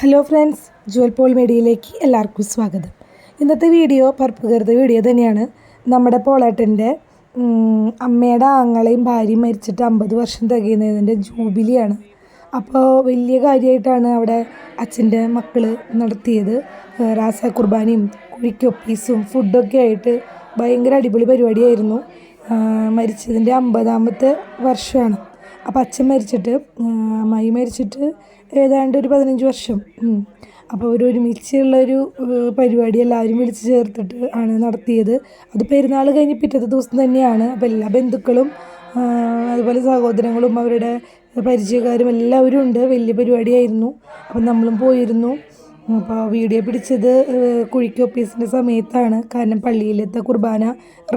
Hello friends, Jual Paul മീഡിയയിലേക്ക് എല്ലാവർക്കും സ്വാഗതം. ഇന്നത്തെ വീഡിയോ പർപ്പുകരുത വീഡിയോ തന്നെയാണ്. നമ്മുടെ പോളേട്ടൻ്റെ അമ്മയുടെ ആങ്ങളെയും ഭാര്യയും മരിച്ചിട്ട് 50 വർഷം തികയുന്നതിൻ്റെ ജൂബിലിയാണ്. അപ്പോൾ വലിയ കാര്യമായിട്ടാണ് അവിടെ അച്ഛൻ്റെ മക്കൾ നടത്തിയത്. റാസ കുർബാനയും കുഴിക്കൊപ്പീസും ഫുഡൊക്കെ ആയിട്ട് ഭയങ്കര അടിപൊളി പരിപാടിയായിരുന്നു. മരിച്ചതിൻ്റെ 50ാമത്തെ വർഷമാണ്. അപ്പോൾ അച്ഛൻ മരിച്ചിട്ട് അമ്മായി മരിച്ചിട്ട് ഏതാണ്ട് ഒരു 15 വർഷം. അപ്പോൾ ഒരുമിച്ചുള്ളൊരു പരിപാടി എല്ലാവരും വിളിച്ച് ചേർത്തിട്ട് ആണ് നടത്തിയത്. അത് പെരുന്നാൾ കഴിഞ്ഞ് പിറ്റത്തെ ദിവസം തന്നെയാണ്. അപ്പോൾ എല്ലാ ബന്ധുക്കളും അതുപോലെ സഹോദരങ്ങളും അവരുടെ പരിചയക്കാരും എല്ലാവരും ഉണ്ട്. വലിയ പരിപാടിയായിരുന്നു. അപ്പം നമ്മളും പോയിരുന്നു. അപ്പോൾ വീഡിയോ പിടിച്ചത് കുഴിക്കൊപ്പീസിൻ്റെ സമയത്താണ്. കാരണം പള്ളിയിലത്തെ കുർബാന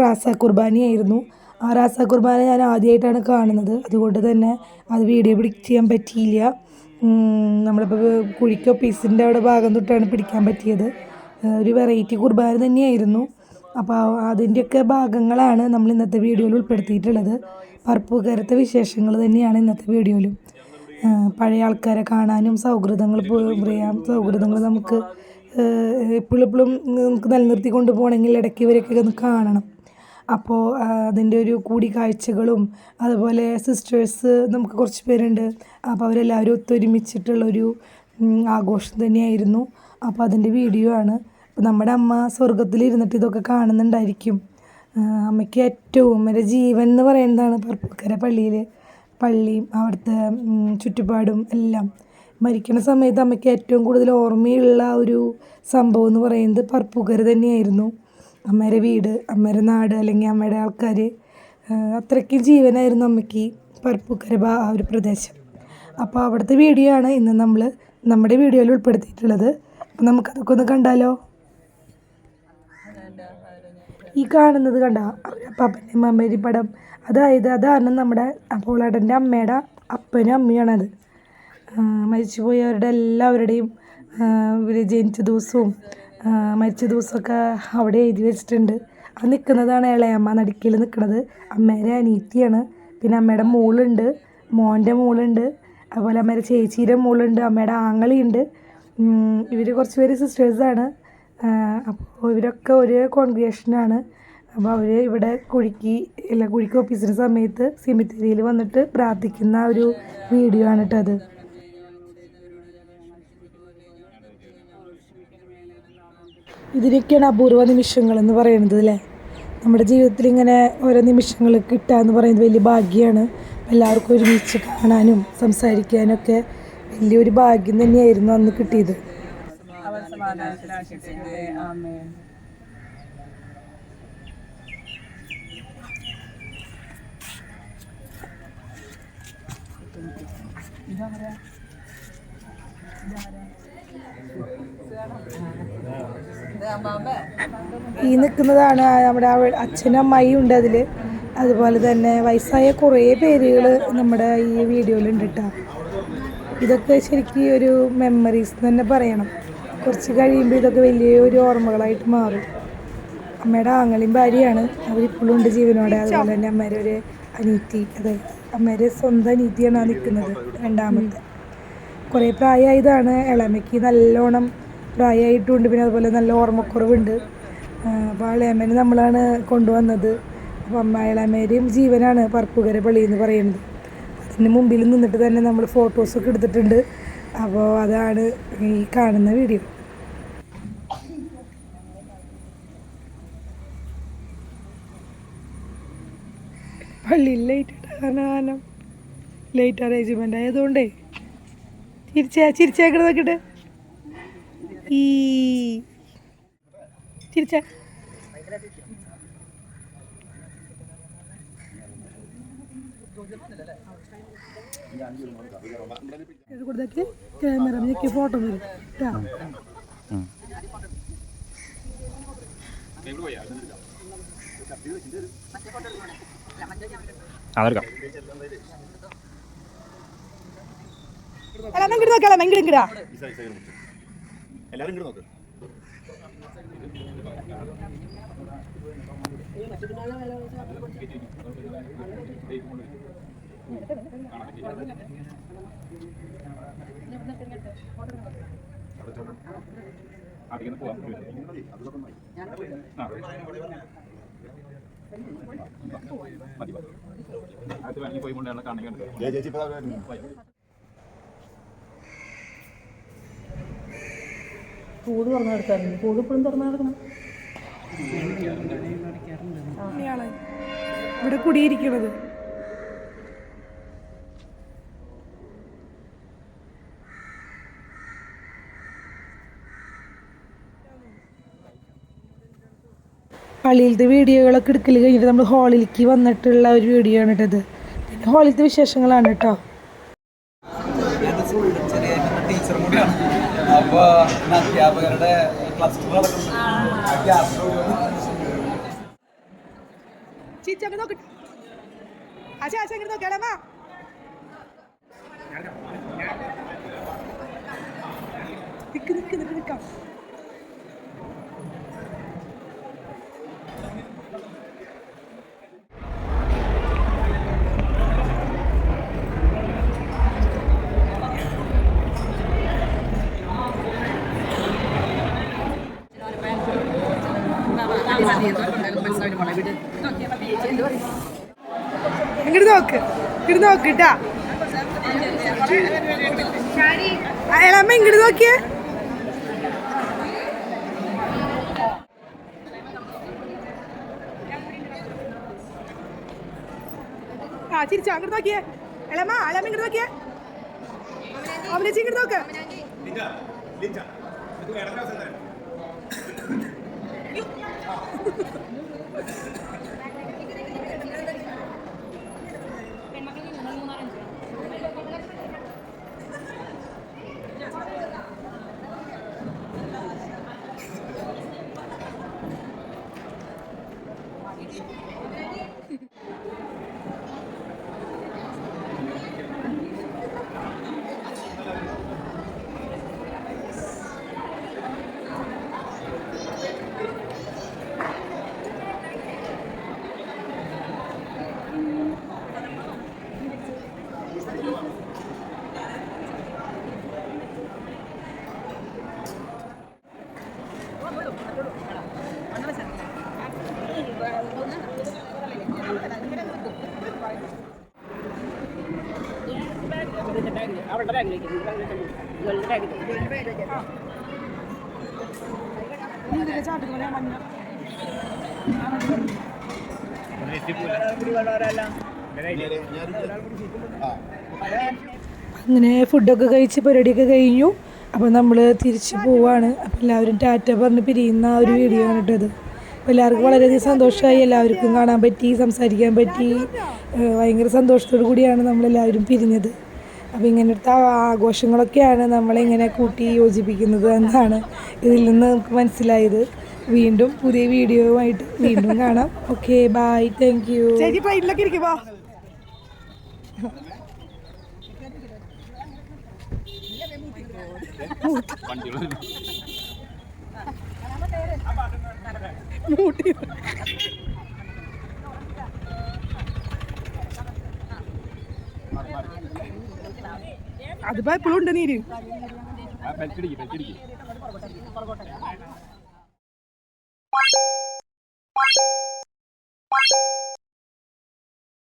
റാസ കുർബാനയായിരുന്നു. ആ റാസ കുർബാന ഞാൻ ആദ്യമായിട്ടാണ് കാണുന്നത്. അതുകൊണ്ട് തന്നെ അത് വീഡിയോ ചെയ്യാൻ പറ്റിയില്ല. നമ്മളിപ്പോൾ കുഴിക്കൊപ്പീസിൻ്റെ അവിടെ ഭാഗം തൊട്ടാണ് പിടിക്കാൻ പറ്റിയത്. ഒരു വെറൈറ്റി കുർബാന തന്നെയായിരുന്നു. അപ്പോൾ അതിൻ്റെയൊക്കെ ഭാഗങ്ങളാണ് നമ്മൾ ഇന്നത്തെ വീഡിയോയിൽ ഉൾപ്പെടുത്തിയിട്ടുള്ളത്. പർപ്പുകരത്തെ വിശേഷങ്ങൾ തന്നെയാണ് ഇന്നത്തെ വീഡിയോയിലും. പഴയ ആൾക്കാരെ കാണാനും സൗഹൃദങ്ങൾ നമുക്ക് എപ്പോഴും നമുക്ക് നിലനിർത്തി കൊണ്ടുപോകണമെങ്കിൽ ഇടയ്ക്ക് ഇവരൊക്കെ ഒന്ന് കാണണം. അപ്പോൾ അതിൻ്റെ ഒരു കൂടിക്കാഴ്ചകളും അതുപോലെ സിസ്റ്റേഴ്സ് നമുക്ക് കുറച്ച് പേരുണ്ട്. അപ്പോൾ അവരെല്ലാവരും ഒത്തൊരുമിച്ചിട്ടുള്ളൊരു ആഘോഷം തന്നെയായിരുന്നു. അപ്പോൾ അതിൻ്റെ വീഡിയോ ആണ്. അപ്പോൾ നമ്മുടെ അമ്മ സ്വർഗത്തിലിരുന്നിട്ട് ഇതൊക്കെ കാണുന്നുണ്ടായിരിക്കും. അമ്മയ്ക്ക് ഏറ്റവും എൻ്റെ ജീവൻ എന്ന് പറയുന്നതാണ് പർപ്പുക്കര പള്ളിയും അവിടുത്തെ ചുറ്റുപാടും എല്ലാം. മരിക്കുന്ന സമയത്ത് അമ്മയ്ക്ക് ഏറ്റവും കൂടുതൽ ഓർമ്മയുള്ള ഒരു സംഭവം എന്ന് പറയുന്നത് പർപ്പുക്കര തന്നെയായിരുന്നു. അമ്മയുടെ വീട്, അമ്മയുടെ നാട്, അല്ലെങ്കിൽ അമ്മയുടെ ആൾക്കാർ, അത്രയ്ക്കും ജീവനായിരുന്നു അമ്മയ്ക്ക് പർപ്പുക്കര ആ ഒരു പ്രദേശം. അപ്പോൾ അവിടുത്തെ വീഡിയോ ആണ് ഇന്ന് നമ്മൾ നമ്മുടെ വീഡിയോയിൽ ഉൾപ്പെടുത്തിയിട്ടുള്ളത്. അപ്പോൾ നമുക്കതൊക്കെ ഒന്ന് കണ്ടാലോ. ഈ കാണുന്നത് കണ്ട പപ്പൻ്റെയും അമ്മേരി പടം, അതാണ് നമ്മുടെ പോളേട്ടൻ്റെ അമ്മയുടെ അപ്പനും അമ്മയാണത്. മരിച്ചുപോയവരുടെ എല്ലാവരുടെയും ഇവർ ജനിച്ച ദിവസവും മരിച്ച ദിവസമൊക്കെ അവിടെ എഴുതി വെച്ചിട്ടുണ്ട്. അത് നിൽക്കുന്നതാണ് ഇളയമ്മ നടുക്കിൽ നിൽക്കുന്നത്. അമ്മേരെ അനീത്തിയാണ്. പിന്നെ അമ്മയുടെ മോളുണ്ട്, മോൻ്റെ മോളുണ്ട്, അതുപോലെ അമ്മയുടെ ചേച്ചിയുടെ മോളുണ്ട്, അമ്മയുടെ ആങ്ങളിയുണ്ട്. ഇവർ കുറച്ച് പേര് സിസ്റ്റേഴ്സാണ്. അപ്പോൾ ഇവരൊക്കെ ഒരു കോൺഗ്രിഗേഷനാണ്. അപ്പോൾ അവർ ഇവിടെ കുഴിക്ക് ഓഫീസിൻ്റെ സമയത്ത് സെമിത്തേരിയിൽ വന്നിട്ട് പ്രാർത്ഥിക്കുന്ന ഒരു വീഡിയോ ആണ് കേട്ടോ അത്. ഇതിനൊക്കെയാണ് അപൂർവ നിമിഷങ്ങൾ എന്ന് പറയുന്നത് അല്ലേ. നമ്മുടെ ജീവിതത്തിൽ ഇങ്ങനെ ഓരോ നിമിഷങ്ങൾ കിട്ടുക എന്ന് പറയുന്നത് വലിയ ഭാഗ്യമാണ്. എല്ലാവർക്കും ഒരുമിച്ച് കാണാനും സംസാരിക്കാനും ഒക്കെ വലിയൊരു ഭാഗ്യം തന്നെയായിരുന്നു അന്ന് കിട്ടിയത്. ഈ നിൽക്കുന്നതാണ് നമ്മുടെ അച്ഛനും അമ്മയും ഉണ്ട് അതിൽ. അതുപോലെ തന്നെ വയസ്സായ കുറേ പേരുകൾ നമ്മുടെ ഈ വീഡിയോയിലുണ്ട് കേട്ടോ. ഇതൊക്കെ ശരിക്കും ഒരു മെമ്മറീസ് തന്നെ പറയണം. കുറച്ച് കഴിയുമ്പോൾ ഇതൊക്കെ വലിയൊരു ഓർമ്മകളായിട്ട് മാറും. അമ്മയുടെ ആങ്ങളെയും ഭാര്യയാണ്, അവരിപ്പോഴും ഉണ്ട് ജീവനോടെ. അതുപോലെ തന്നെ അമ്മയുടെ ഒരു അനീത്തി, അതായത് അമ്മയുടെ സ്വന്തം അനീത്തിയാണ് ആ നിൽക്കുന്നത്, രണ്ടാമത്തെ. കുറേ പ്രായമായതാണ്. ഇളമയ്ക്ക് നല്ലോണം പ്രായമായിട്ടുണ്ട്. പിന്നെ അതുപോലെ നല്ല ഓർമ്മക്കുറവുണ്ട്. അപ്പോൾ ഇളയമ്മേനെ നമ്മളാണ് കൊണ്ടുവന്നത്. അപ്പോൾ ഇളമേരെയും ജീവനാണ് പർപ്പുകര പള്ളി എന്ന് പറയുന്നത്. അതിന് മുമ്പിൽ നിന്നിട്ട് തന്നെ നമ്മൾ ഫോട്ടോസൊക്കെ എടുത്തിട്ടുണ്ട്. അപ്പോൾ അതാണ് ഈ കാണുന്ന വീഡിയോ. പള്ളിയിൽ ലൈറ്റ് അറേഞ്ച്മെൻ്റ് ആയതുകൊണ്ടേ ചിരിച്ചേക്കണ നോക്കിയിട്ട് ഈ ചിരിച്ച കൊടുത്തിട്ട് ക്യാമറ ഞെക്കി ഫോട്ടോ വരും കേട്ടോ. എല്ലാരും ഇങ്ങോട്ട് നോക്ക്. അതിങ്ങനെ പോവാം. ആ. മതി. അത് വേണമെങ്കിൽ പോയി കൊണ്ടാണ് കാണിക്കാൻ. ചേച്ചി ഇപ്പോൾ വരുന്നു. കൂട് തുറന്നു കിടക്കാറുണ്ട്. കൂട് ഇപ്പോഴും തുറന്നു കിടക്കണം. ഇവിടെ കുടിയിരിക്കണത്. പള്ളിയിലത്തെ വീഡിയോകളൊക്കെ എടുക്കൽ കഴിഞ്ഞിട്ട് നമ്മൾ ഹാളിലേക്ക് വന്നിട്ടുള്ള ഒരു വീഡിയോ ആണ് കേട്ടത്. പിന്നെ ഹാളിലത്തെ വിശേഷങ്ങളാണ് കേട്ടോ. ടീച്ചറും കൂടിയാണ്. അപ്പോൾ അധ്യാപകരുടെ ക്ലസ്റ്റർ നടക്കുന്നു. ഇങ്ങോട്ട് നോക്ക്, ഇങ്ങോട്ട് നോക്കിട്ടാ അമ്മ ഇങ്ങോട്ട് നോക്കിയേ. ആ ചിരിച്ചോ, അങ്ങോട്ട് നോക്കിയേ. അളമ്മ ഇങ്ങോട്ട് നോക്കിയേ. അവനെ ഇങ്ങോട്ട് നോക്ക്. അങ്ങനെ ഫുഡൊക്കെ കഴിച്ച് പരിപാടിയൊക്കെ കഴിഞ്ഞു. അപ്പോൾ നമ്മൾ തിരിച്ച് പോവാണ്. അപ്പോൾ എല്ലാവരും ടാറ്റ പറഞ്ഞ് പിരിയുന്ന ഒരു വീഡിയോ ആണ് കേട്ടത്. അപ്പോൾ എല്ലാവർക്കും വളരെയധികം സന്തോഷമായി. എല്ലാവർക്കും കാണാൻ പറ്റി, സംസാരിക്കാൻ പറ്റി. ഭയങ്കര സന്തോഷത്തോടു കൂടിയാണ് നമ്മളെല്ലാവരും പിരിഞ്ഞത്. അപ്പോൾ ഇങ്ങനത്തെ ആഘോഷങ്ങളൊക്കെയാണ് നമ്മളിങ്ങനെ കൂട്ടി യോജിപ്പിക്കുന്നത് എന്നാണ് ഇതിൽ നിന്ന് നമുക്ക് മനസ്സിലായത്. വീണ്ടും പുതിയ വീഡിയോയുമായിട്ട് വീണ്ടും കാണാം. Okay, bye, thank you. അതിപ്പോ എപ്പോഴും ഉണ്ട് നീര്.